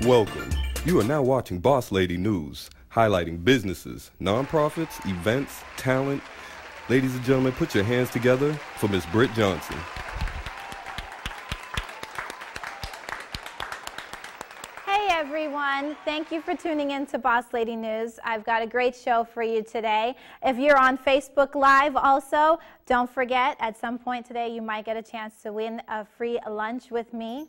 Welcome. You are now watching BossLady News, highlighting businesses, nonprofits, events, talent. Ladies and gentlemen, put your hands together for Miss Brit Johnson. Hey everyone, thank you for tuning in to BossLady News. I've got a great show for you today. If you're on Facebook Live also, don't forget at some point today you might get a chance to win a free lunch with me.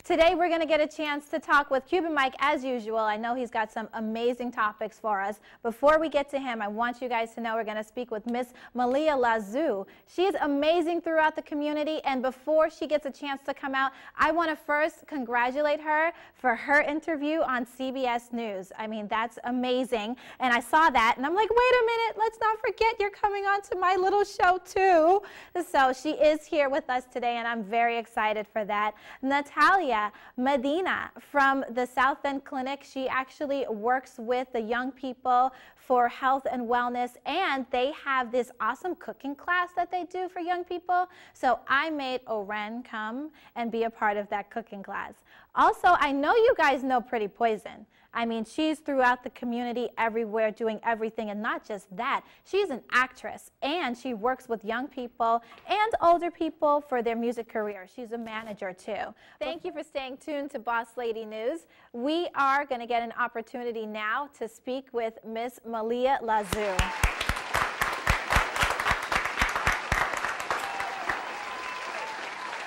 Today we're going to get a chance to talk with Cuban Mike as usual. I know he's got some amazing topics for us. Before we get to him, I want you guys to know we're going to speak with Miss Malia Lazu. She's amazing throughout the community, and before she gets a chance to come out, I want to first congratulate her for her interview on CBS News. I mean, that's amazing, and I saw that, and I'm like, wait a minute, let's not forget you're coming on to my little show too. So she is here with us today, and I'm very excited for that. Natalia Medina from the South End Clinic. She actually works with the young people for health and wellness, and they have this awesome cooking class that they do for young people. So I made Oren come and be a part of that cooking class. Also, I know you guys know Pretty Poison. I mean, she's throughout the community everywhere doing everything, and not just that. She's an actress, and she works with young people and older people for their music career. She's a manager, too. Thank you for staying tuned to BossLady News. We are going to get an opportunity now to speak with Miss Malia Lazu.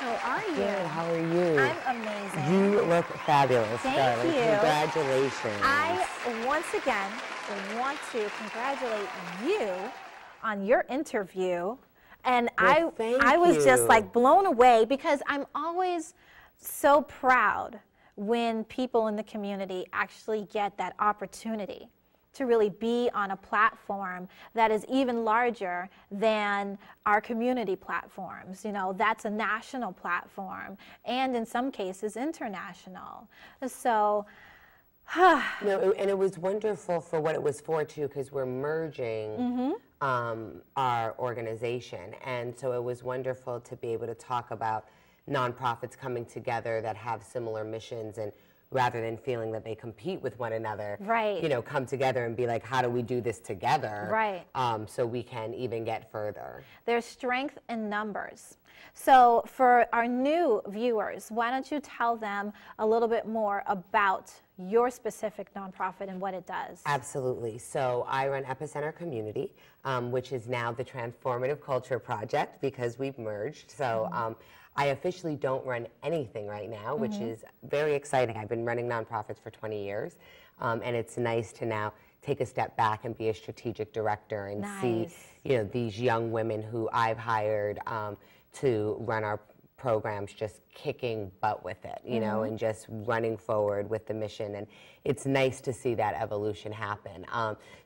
How are you? Good. How are you? I'm amazing. You look fabulous, Thank darling. you. Congratulations. I, once again, want to congratulate you on your interview. And Well, I was just you. like blown away, because I'm always so proud when people in the community actually get that opportunity to really be on a platform that is even larger than our community platforms. You know, that's a national platform, and in some cases international. So, No, and it was wonderful for what it was for, too, because we're merging our organization. And so it was wonderful to be able to talk about nonprofits coming together that have similar missions, and rather than feeling that they compete with one another, Right. you know, come together and be like, how do we do this together? Right. So we can even get further. there's strength in numbers. So for our new viewers, why don't you tell them a little bit more about your specific nonprofit and what it does? Absolutely. So I run Epicenter Community, which is now the Transformative Culture Project, because we've merged. So I officially don't run anything right now, which is very exciting. I've been running nonprofits for 20 years, and it's nice to now take a step back and be a strategic director and see, you know, these young women who I've hired to run our programs just kicking butt with it, you know, and just running forward with the mission. And it's nice to see that evolution happen.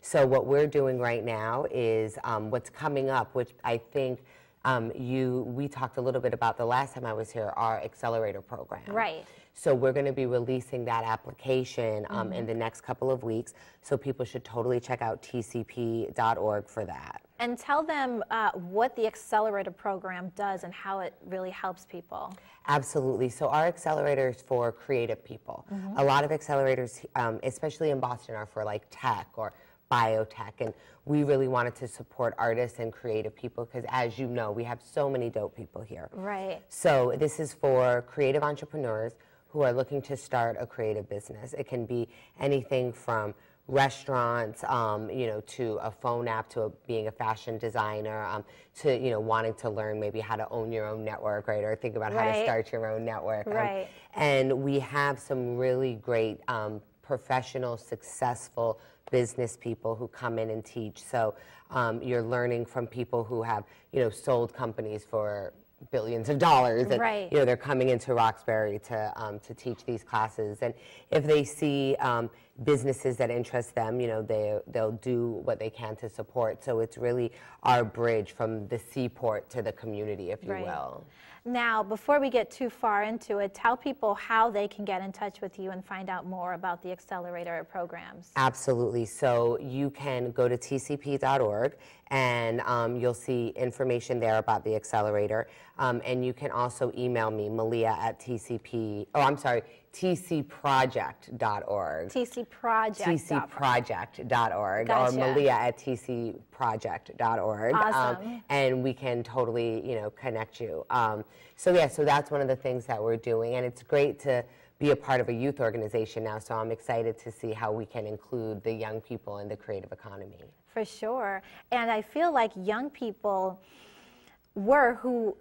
So what we're doing right now is what's coming up, which I think we talked a little bit about the last time I was here, our accelerator program. Right. So we're going to be releasing that application in the next couple of weeks. So people should totally check out tcp.org for that. And tell them what the accelerator program does and how it really helps people. Absolutely. So our accelerator is for creative people. A lot of accelerators, especially in Boston, are for like tech or biotech, and we really wanted to support artists and creative people because, as you know, we have so many dope people here. Right. So this is for creative entrepreneurs who are looking to start a creative business. It can be anything from restaurants, you know, to a phone app, to being a fashion designer, to, you know, wanting to learn maybe how to own your own network, right, or think about how to start your own network. Right. And we have some really great professional, successful business people who come in and teach. So you're learning from people who have, you know, sold companies for billions of dollars, and you know, they're coming into Roxbury to teach these classes. And if they see businesses that interest them, you know, they'll do what they can to support. So it's really our bridge from the seaport to the community, if you will. Now, before we get too far into it, tell people how they can get in touch with you and find out more about the accelerator programs. Absolutely. So you can go to tcp.org, and you'll see information there about the accelerator. And you can also email me, Malia at tcproject.org. tcproject.org. Or Malia at tcproject.org. Awesome. And we can totally, connect you. So that's one of the things that we're doing. And it's great to be a part of a youth organization now. So I'm excited to see how we can include the young people in the creative economy. For sure. And I feel like young people are who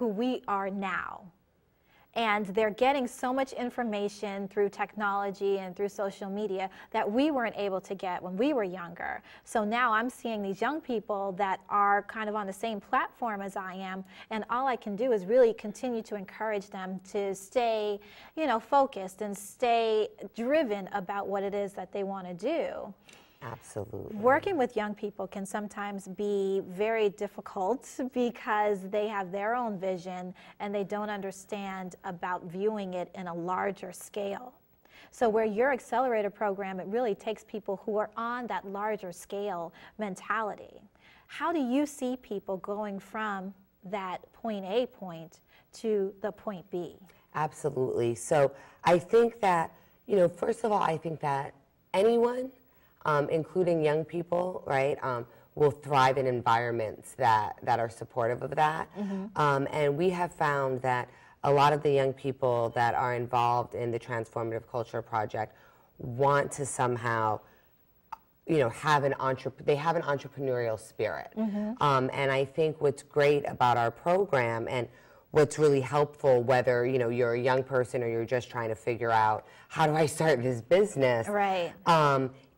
we are now. And they're getting so much information through technology and through social media that we weren't able to get when we were younger. So now I'm seeing these young people that are kind of on the same platform as I am, and all I can do is really continue to encourage them to stay, focused and stay driven about what it is that they want to do. Absolutely. Working with young people can sometimes be very difficult because they have their own vision and they don't understand about viewing it in a larger scale. So where your accelerator program, it really takes people who are on that larger scale mentality. How do you see people going from that point A point to the point B? Absolutely. So I think that, first of all, I think that anyone, including young people, right, will thrive in environments that are supportive of that. Mm-hmm. And we have found that a lot of the young people that are involved in the Transformative Culture Project want to somehow, have an entrepreneurial spirit. Mm-hmm. And I think what's great about our program and what's really helpful, whether you're a young person or you're just trying to figure out how do I start this business, right,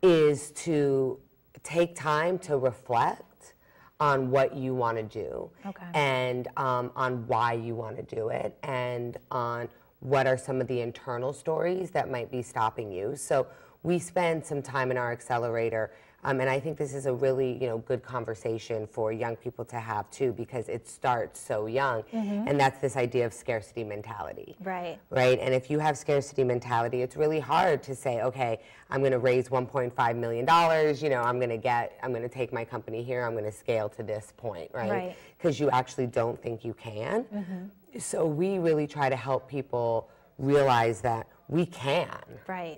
is to take time to reflect on what you want to do, okay, and on why you want to do it, and on what are some of the internal stories that might be stopping you. So we spend some time in our accelerator, and I think this is a really good conversation for young people to have too, because it starts so young, mm-hmm, and that's this idea of scarcity mentality. Right. Right. And if you have scarcity mentality, it's really hard to say, okay, I'm going to raise $1.5 million. I'm going to take my company here. I'm going to scale to this point. Right. Because you actually don't think you can. Mm-hmm. So we really try to help people realize that we can. Right.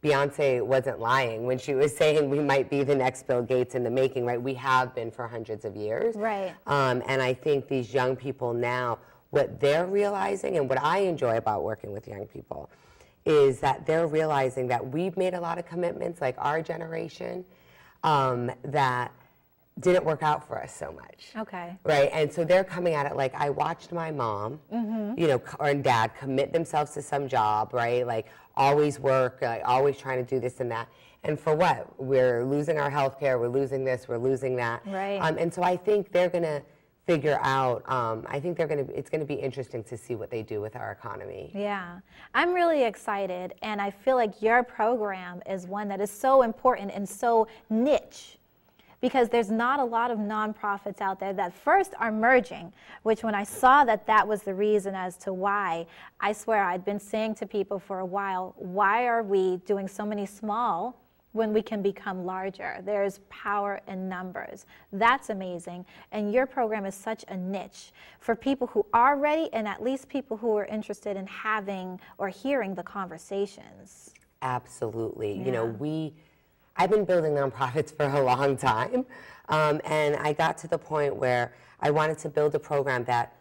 Beyonce wasn't lying when she was saying we might be the next Bill Gates in the making, right? We have been for hundreds of years. Right. And I think these young people now, what they're realizing, and what I enjoy about working with young people, is that they're realizing that we've made a lot of commitments, like our generation, that didn't work out for us so much. Okay. Right, and so they're coming at it like, I watched my mom, mm-hmm, or dad commit themselves to some job, right? Like always work, always trying to do this and that. And for what? We're losing our health care, we're losing this, we're losing that. Right. And so I think they're gonna figure out, it's gonna be interesting to see what they do with our economy. Yeah, I'm really excited, and I feel like your program is one that is so important and so niche, because there's not a lot of nonprofits out there that first are merging, which when I saw that was the reason as to why, I swear I'd been saying to people for a while, why are we doing so many small when we can become larger? There's power in numbers. That's amazing. And your program is such a niche for people who are ready, and at least people who are interested in having or hearing the conversations. Absolutely. Yeah. I've been building nonprofits for a long time, and I got to the point where I wanted to build a program that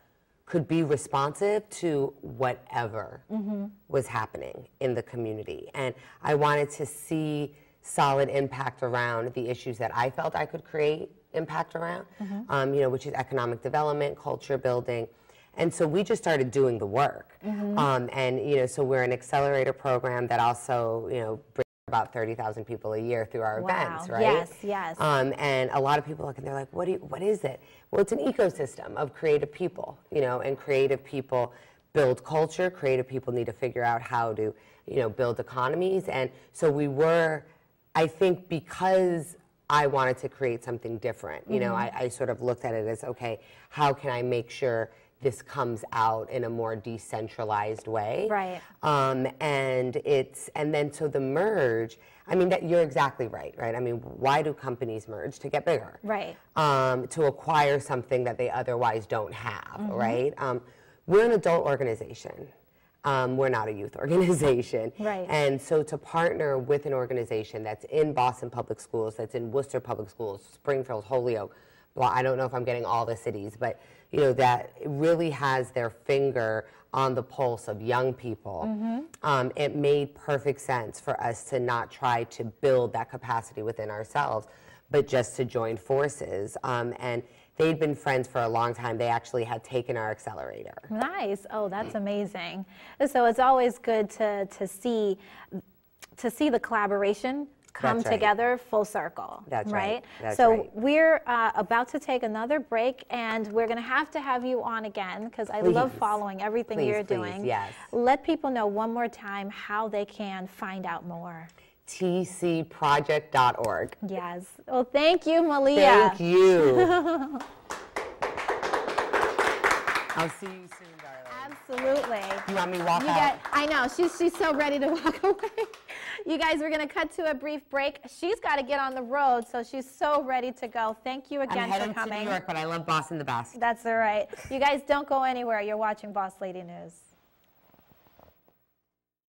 could be responsive to whatever, mm-hmm, was happening in the community. And I wanted to see solid impact around the issues that I felt I could create impact around, mm-hmm, which is economic development, culture building. And so we just started doing the work. Mm-hmm. So we're an accelerator program that also, brings about 30,000 people a year through our events, right? Yes, yes. And a lot of people look and they're like, what is it? Well, it's an ecosystem of creative people, and creative people build culture. Creative people need to figure out how to, build economies. And so I think because I wanted to create something different, mm-hmm, I sort of looked at it as, okay, how can I make sure this comes out in a more decentralized way. Right. And then so the merge, you're exactly right? Why do companies merge? To get bigger. Right. To acquire something that they otherwise don't have, mm-hmm, right? We're an adult organization. We're not a youth organization. Right. And so to partner with an organization that's in Boston Public Schools, that's in Worcester Public Schools, Springfield, Holyoke, well, I don't know if I'm getting all the cities, but you know, that really has their finger on the pulse of young people. It made perfect sense for us to not try to build that capacity within ourselves, but just to join forces. And they'd been friends for a long time. They actually had taken our accelerator. Nice. Oh, that's amazing. So it's always good to see the collaboration come That's right. together full circle. That's right. That's so right. we're about to take another break, and we're going to have you on again because I love following everything you're doing. Yes. Let people know one more time how they can find out more. tcproject.org. Yes. Well, thank you, Malia. Thank you. I'll see you soon, darling. Absolutely. You want me to walk out? I know. She's so ready to walk away. You guys, we're going to cut to a brief break. She's got to get on the road, so she's so ready to go. Thank you again for coming. I'm heading to New York, but I love Boston the best. That's all right. You guys don't go anywhere. You're watching Boss Lady News.